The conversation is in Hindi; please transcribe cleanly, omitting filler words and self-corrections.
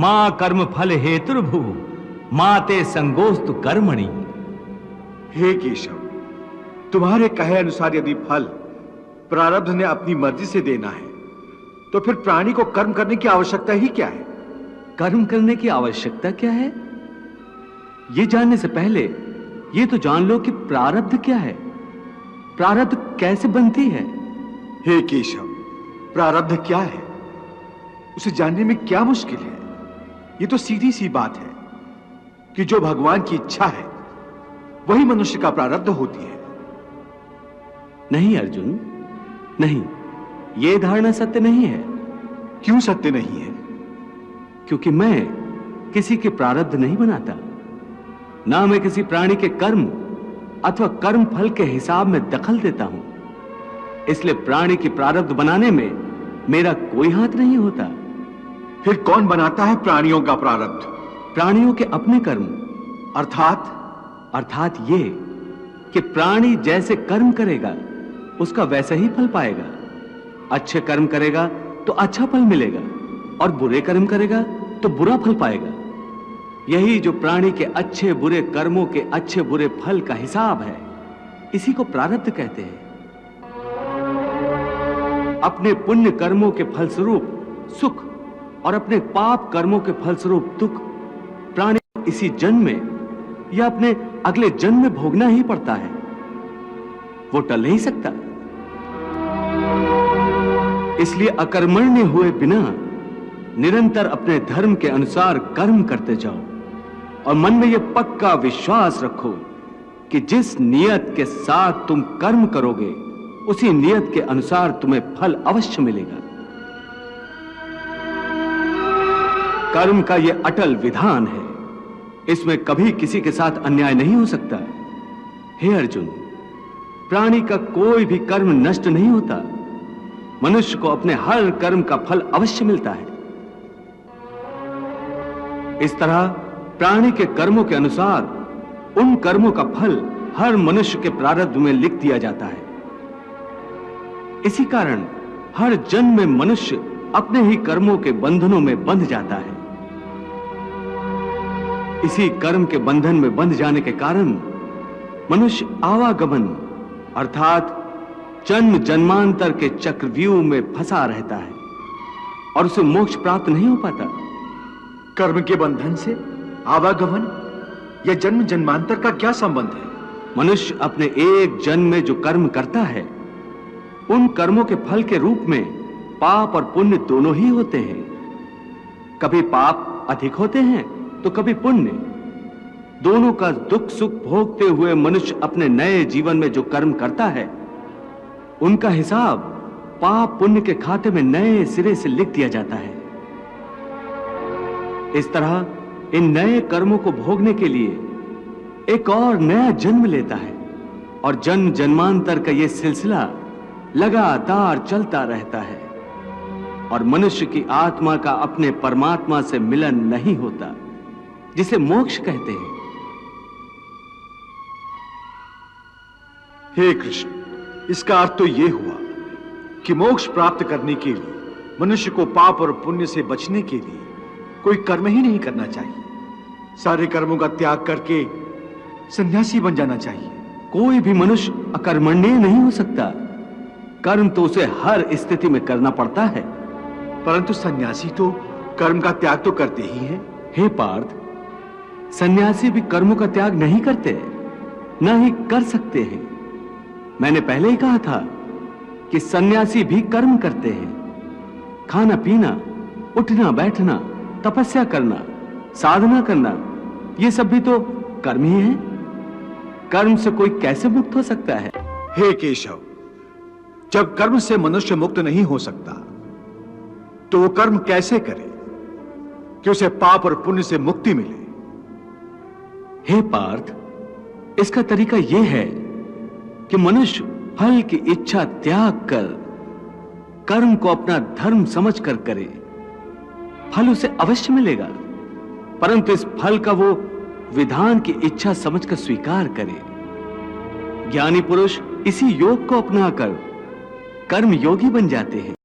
मां कर्म फल हेतुर्भु माते संगोस्तु कर्मणि। हे केशव, तुम्हारे कहे अनुसार यदि फल प्रारब्ध ने अपनी मर्जी से देना है तो फिर प्राणी को कर्म करने की आवश्यकता ही क्या है? कर्म करने की आवश्यकता क्या है, यह जानने से पहले यह तो जान लो कि प्रारब्ध क्या है, प्रारब्ध कैसे बनती है। हे केशव, प्रारब्ध क्या है उसे जानने में क्या मुश्किल है? यह तो सीधी सी बात है कि जो भगवान की इच्छा है वही मनुष्य का प्रारब्ध होती है। नहीं अर्जुन, नहीं, यह धारणा सत्य नहीं है। क्यों सत्य नहीं है? क्योंकि मैं किसी के प्रारब्ध नहीं बनाता, ना मैं किसी प्राणी के कर्म अथवा कर्म फल के हिसाब में दखल देता हूं। इसलिए प्राणी की प्रारब्ध बनाने में मेरा कोई हाथ नहीं होता। फिर कौन बनाता है प्राणियों का प्रारब्ध? प्राणियों के अपने कर्म। अर्थात ये कि प्राणी जैसे कर्म करेगा उसका वैसा ही फल पाएगा। अच्छे कर्म करेगा तो अच्छा फल मिलेगा और बुरे कर्म करेगा तो बुरा फल पाएगा। यही जो प्राणी के अच्छे बुरे कर्मों के अच्छे बुरे फल का हिसाब है, इसी को प्रारब्ध कहते हैं। अपने पुण्य कर्मों के फलस्वरूप सुख और अपने पाप कर्मों के फलस्वरूप दुख प्राणी को इसी जन्म में या अपने अगले जन्म में भोगना ही पड़ता है, वो टल नहीं सकता। इसलिए अकर्मण्य हुए बिना निरंतर अपने धर्म के अनुसार कर्म करते जाओ और मन में यह पक्का विश्वास रखो कि जिस नियत के साथ तुम कर्म करोगे उसी नियत के अनुसार तुम्हें फल अवश्य मिलेगा। कर्म का यह अटल विधान है, इसमें कभी किसी के साथ अन्याय नहीं हो सकता। हे अर्जुन, प्राणी का कोई भी कर्म नष्ट नहीं होता, मनुष्य को अपने हर कर्म का फल अवश्य मिलता है। इस तरह प्राणी के कर्मों के अनुसार उन कर्मों का फल हर मनुष्य के प्रारब्ध में लिख दिया जाता है। इसी कारण हर जन्म में मनुष्य अपने ही कर्मों के बंधनों में बंध जाता है। इसी कर्म के बंधन में बंध जाने के कारण मनुष्य आवागमन अर्थात जन्म जन्मांतर के चक्रव्यूह में फंसा रहता है और उसे मोक्ष प्राप्त नहीं हो पाता। कर्म के बंधन से आवागमन या जन्म जन्मांतर का क्या संबंध है? मनुष्य अपने एक जन्म में जो कर्म करता है उन कर्मों के फल के रूप में पाप और पुण्य दोनों ही होते हैं। कभी पाप अधिक होते हैं तो कभी पुण्य। दोनों का दुख सुख भोगते हुए मनुष्य अपने नए जीवन में जो कर्म करता है उनका हिसाब पाप पुण्य के खाते में नए सिरे से लिख दिया जाता है। इस तरह इन नए कर्मों को भोगने के लिए एक और नया जन्म लेता है और जन्म जन्मांतर का यह सिलसिला लगातार चलता रहता है और मनुष्य की आत्मा का अपने परमात्मा से मिलन नहीं होता, जिसे मोक्ष कहते हैं। हे कृष्ण, इसका अर्थ तो यह हुआ कि मोक्ष प्राप्त करने के लिए मनुष्य को पाप और पुण्य से बचने के लिए कोई कर्म ही नहीं करना चाहिए। सारे कर्मों का त्याग करके सन्यासी बन जाना चाहिए। कोई भी मनुष्य अकर्मण्य नहीं हो सकता, कर्म तो उसे हर स्थिति में करना पड़ता है। परंतु सन्यासी तो कर्म का त्याग तो करते ही हैं। हे पार्थ, सन्यासी भी कर्मों का त्याग नहीं करते, ना ही कर सकते हैं। मैंने पहले ही कहा था कि सन्यासी भी कर्म करते हैं। खाना पीना, उठना बैठना, तपस्या करना, साधना करना, ये सब भी तो कर्म ही है। कर्म से कोई कैसे मुक्त हो सकता है? हे केशव, जब कर्म से मनुष्य मुक्त नहीं हो सकता तो वो कर्म कैसे करे कि उसे पाप और पुण्य से मुक्ति मिले? हे पार्थ, इसका तरीका यह है कि मनुष्य फल की इच्छा त्याग कर कर्म को अपना धर्म समझकर करे। फल उसे अवश्य मिलेगा, परंतु इस फल का वो विधान की इच्छा समझकर स्वीकार करे। ज्ञानी पुरुष इसी योग को अपनाकर कर्म योगी बन जाते हैं।